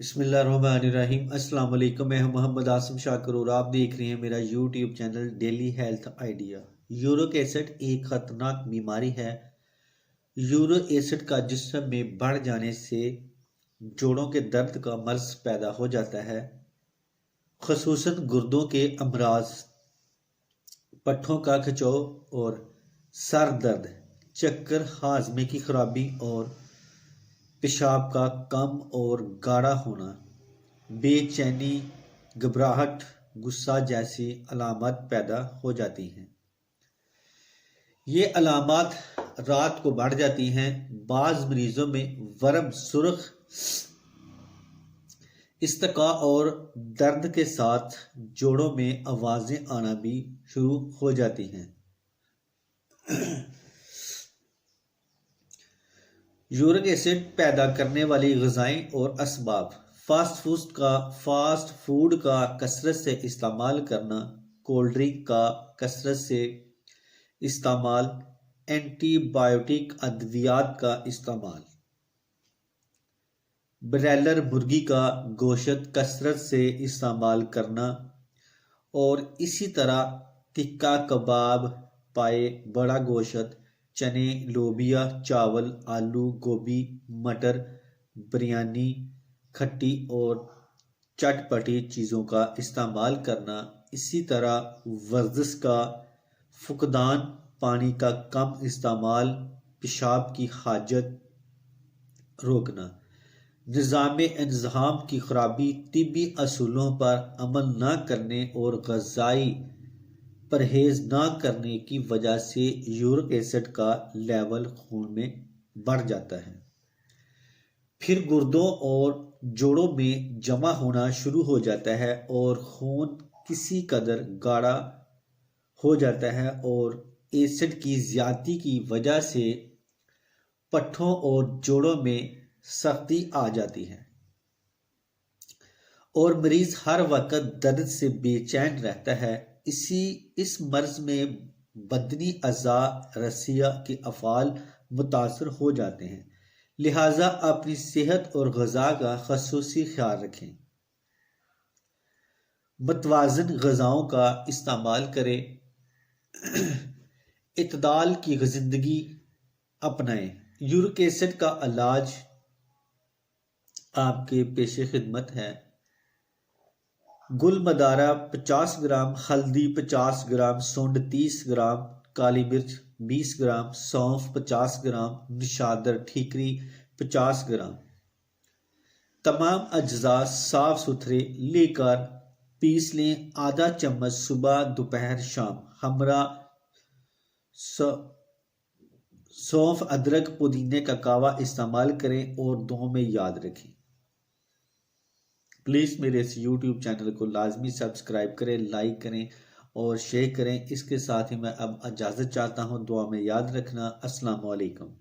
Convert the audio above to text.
बिस्मिल्लाहिर्रहमानिर्रहीम। अस्सलाम वालेकुम। मैं हूं मोहम्मद आसिम शाकिर और आप देख रहे हैं मेरा YouTube channel daily health idea. Uric acid एक खतरनाक बीमारी है। यूरिक एसिड का जिस्म में बढ़ जाने से जोड़ों के दर्द का मर्ज पैदा हो जाता है, खुसूसन गुर्दों के अमराज, पट्ठों का खिंचाव और सर दर्द, चक्कर, हाजमे की खराबी और पेशाब का कम और गाढ़ा होना, बेचैनी, घबराहट, गुस्सा जैसी अलामत पैदा हो जाती हैं। ये अलामत रात को बढ़ जाती हैं। बाज़ मरीजों में वर्म, सुर्ख, इस्तका और दर्द के साथ जोड़ों में आवाज़ें आना भी शुरू हो जाती हैं। यूरिक एसिड पैदा करने वाली ग़िज़ाएँ और असबाब। फास्ट फूड का कसरत से इस्तेमाल करना, कोल्ड ड्रिंक का कसरत से इस्तेमाल, एंटीबायोटिक अद्वियात का इस्तेमाल, ब्रॉयलर मुर्गी का गोश्त कसरत से इस्तेमाल करना और इसी तरह टिक्का, कबाब, पाए, बड़ा गोश्त, चने, लोबिया, चावल, आलू, गोभी, मटर, बिरयानी, खट्टी और चटपटी चीज़ों का इस्तेमाल करना, इसी तरह वर्जिश का फुकदान, पानी का कम इस्तेमाल, पेशाब की हाजत रोकना, निज़ाम इंतज़ाम की खराबी, तिब्बी असूलों पर अमल न करने और ग़िज़ाई परहेज़ न करने की वजह से यूरिक एसिड का लेवल खून में बढ़ जाता है। फिर गुर्दों और जोड़ों में जमा होना शुरू हो जाता है और खून किसी कदर गाढ़ा हो जाता है और एसिड की ज़्यादती की वजह से पट्ठों और जोड़ों में सख्ती आ जाती है और मरीज हर वक्त दर्द से बेचैन रहता है। इस मर्ज में बदनी अज़ा, रसिया के अफ़ाल मुतासर हो जाते हैं। लिहाजा अपनी सेहत और ग़िज़ा का ख़ुसूसी ख्याल रखें। मतवाज़न ग़िज़ाओं का इस्तेमाल करें। इत्दाल की ज़िंदगी अपनाएं। यूरिक एसिड का इलाज आपके पेशे खिदमत है। गुल मदारा 50 ग्राम, हल्दी 50 ग्राम, सोंड 30 ग्राम, काली मिर्च 20 ग्राम, सौंफ 50 ग्राम, निशादर ठीकरी 50 ग्राम। तमाम अज्जा साफ सुथरे लेकर पीस लें। आधा चम्मच सुबह, दोपहर, शाम। हमरा सौंफ, अदरक, पुदीने का कावा इस्तेमाल करें और दुआ में याद रखें। प्लीज़ मेरे इस यूट्यूब चैनल को लाजमी सब्सक्राइब करें, लाइक करें और शेयर करें। इसके साथ ही मैं अब इजाज़त चाहता हूँ। दुआ में याद रखना। अस्सलाम वालेकुम।